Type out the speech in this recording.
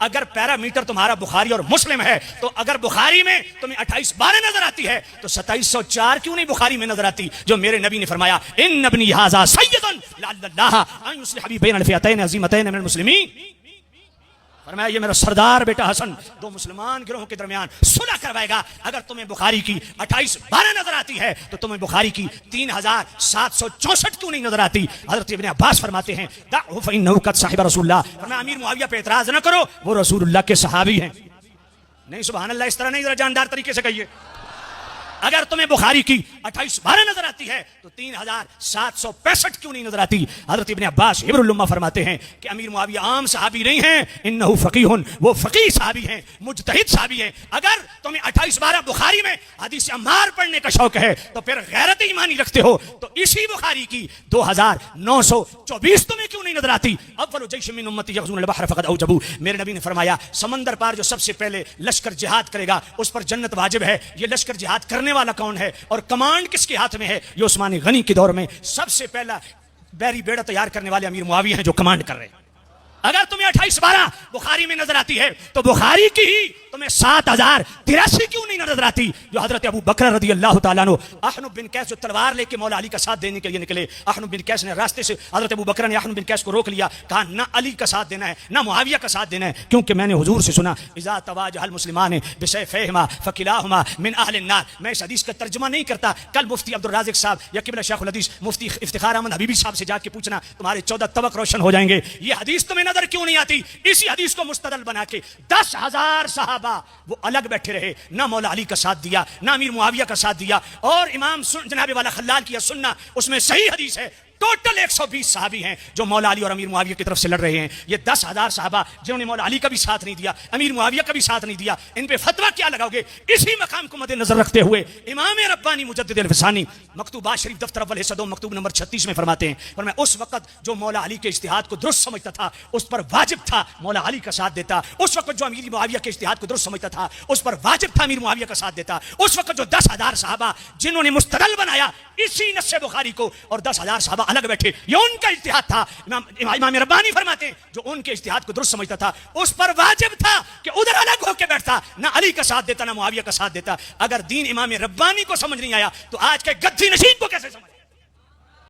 अगर पैरामीटर तुम्हारा बुखारी और मुस्लिम है, तो अगर बुखारी में तुम्हें 28-12 नजर आती है तो 2704 क्यों नहीं बुखारी में नजर आती, जो मेरे नबी ने फरमाया इन नबनी हाजा सय्यदुन लअल्लाह अन युस्लिह बैन अल-फिअतैन अज़ीमतैन मिनल मुस्लिमीन। फरमाया ये मेरा सरदार बेटा हसन दो मुसलमान गिरोहों के दरमियान सुलह करवाएगा। अगर तुम्हें बुखारी की 28-12 नजर आती है तो तुम्हें बुखारी की 3764 क्यों नहीं नजर आती। हजरत इब्न अब्बास फरमाते हैं दअहु फइन्नहु क़द साहिब रसूलुल्लाह, फरमाया अमीर मुआविया पे एतराज न करो, वो रसूलुल्लाह के सहाबी हैं। नहीं सुभान अल्लाह, इस तरह नहीं, जरा जानदार तरीके से कहिए। अगर तुम्हें बुखारी की 28-12 नजर आती है तो 3765 क्यों नहीं नजर आती। हजरत इब्न अब्बास हिब्रुल उम्मा फरमाते हैं कि अमीर मुआविया आम सहाबी नहीं हैं, इन्नहु फकीहुन, वो फकीह सहाबी हैं, मुजतहिद सहाबी हैं। अगर तुम्हें 28-12 बुखारी में हदीस अम्मार पढ़ने का शौक है तो फिर गैरत ईमानी रखते हो तो इसी बुखारी की 2924 तुम्हें क्यों नहीं नजर आती। अव्वलु जैश मिन उम्मती यग़ज़ून अल-बहर फ़क़द औजबू, मेरे नबी ने फरमाया समंदर पार जो सबसे पहले लश्कर जिहाद करेगा उस पर जन्नत वाजिब है। ये लश्कर जिहाद करने वाला कौन है और कमांड किसके हाथ में है। ये उस्मान गनी के दौर में सबसे पहला बैरी बेड़ा तैयार करने वाले अमीर मुआविया हैं जो कमांड कर रहे हैं। अगर तुम्हें 28-12 बुखारी में नजर आती है तो बुखारी की ही तुम्हें 7083 क्यों नहीं नजर आती, जो हजरत अबू बकर रदी अल्लाह तआला अन्हु अहनुब बिन कैस जो तलवार लेके मौला अली का साथ देने के लिए निकले। अहनुब बिन कैस ने रास्ते से हजरत अबू बकर ने अहनुब बिन कैस को रोक लिया, कहा ना अली का साथ देना है ना मुआविया का साथ देना है, क्योंकि मैंने हुजूर से सुना इज़ा तवाजहल मुस्लिमान बिसैफिहिमा फकिलाहुमा मिन अहलिन नार। मैं इस हदीस का तर्जुमा नहीं करता, कल मुफ्ती अब्दुल राज़िक साहब या किबला शेखुल हदीस मुफ्ती इफ्तिखार अहमद हबीबी साहब से जाके पूछना, तुम्हारे 14 तबक रोशन हो जाएंगे। ये हदीस तुम्हें नजर क्यों नहीं आती। इसी हदीस को मुस्तदल बना के 10,000 सहाबा वो अलग बैठे रहे, ना मौला अली का साथ दिया ना अमीर मुआविया का साथ दिया। और इमाम जनाबे वाला खल्लाल की सुन्ना उसमें सही हदीस है, टोटल 120 सहाबी हैं जो मौला अली और अमीर मुआविया की तरफ से लड़ रहे हैं। ये 10,000 सहाबा जिन्होंने मौला अली का भी साथ नहीं दिया, अमीर मुआविया का भी साथ नहीं दिया, इन पे फतवा क्या लगाओगे। इसी मकाम को मद्देनजर रखते हुए इमाम रब्बानी मुजद्दिद अल-फ़सानी मकतूबात शरीफ दफ्तर अव्वल हिस्सा 2 मकतूब नंबर 36 में फरमाते हैं, और मैं उस वक्त जो मौला अली के इज्तिहाद को दुरुस्त समझता था उस पर वाजिब था मौला अली का साथ देता। उस वक्त जो अमीर मुआविया के इज्तिहाद को दुरुस्त समझता था उस पर वाजिब था अमीर मुआविया का साथ देता। उस वक्त जो 10,000 सहाबा जिन्होंने मुस्तदल बनाया इसी नस्से बुखारी को और 10,000 सहाबा अलग बैठे, ये उनका इज्तिहाद था। इमाम रब्बानी फरमाते हैं जो उनके इज्तिहाद को दुरुस्त समझता था उस पर वाजिब था कि उधर अलग होकर बैठता, ना अली का साथ देता ना मुआविया का साथ देता। अगर दीन इमाम रब्बानी को समझ नहीं आया तो आज के गद्दी नशीन को कैसे समझ।